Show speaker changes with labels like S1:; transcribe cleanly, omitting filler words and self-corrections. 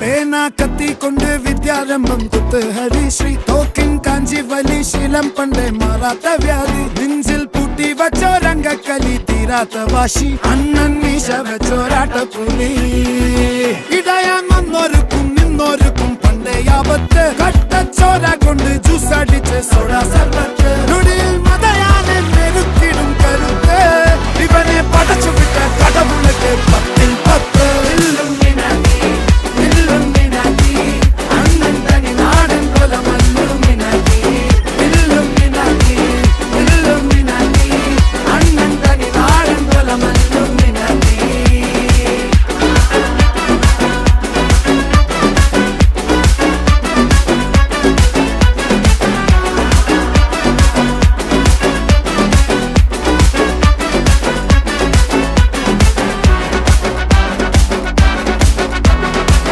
S1: പേന കത്തി കൊണ്ട് വിദ്യാരംഭം കുത്ത് ഹരിശ്രീ തോക്കിൻ കാഞ്ചി വലി ശീലം പണ്ടേ മാറാത്ത വ്യാധി നെഞ്ചിൽ പൂട്ടി വച്ചോരംഗക്കലി തീരാത്ത വാശി അണ്ണൻ മീശ വെച്ചോരാട്ട പുലി ഇടയാൻ വന്നോർക്കും നിന്നോർക്കും പണ്ടേ ആപത്ത് കട്ടച്ചോര കൊണ്ട് ജ്യൂസ് അടിച്ച് സോഡ സർവ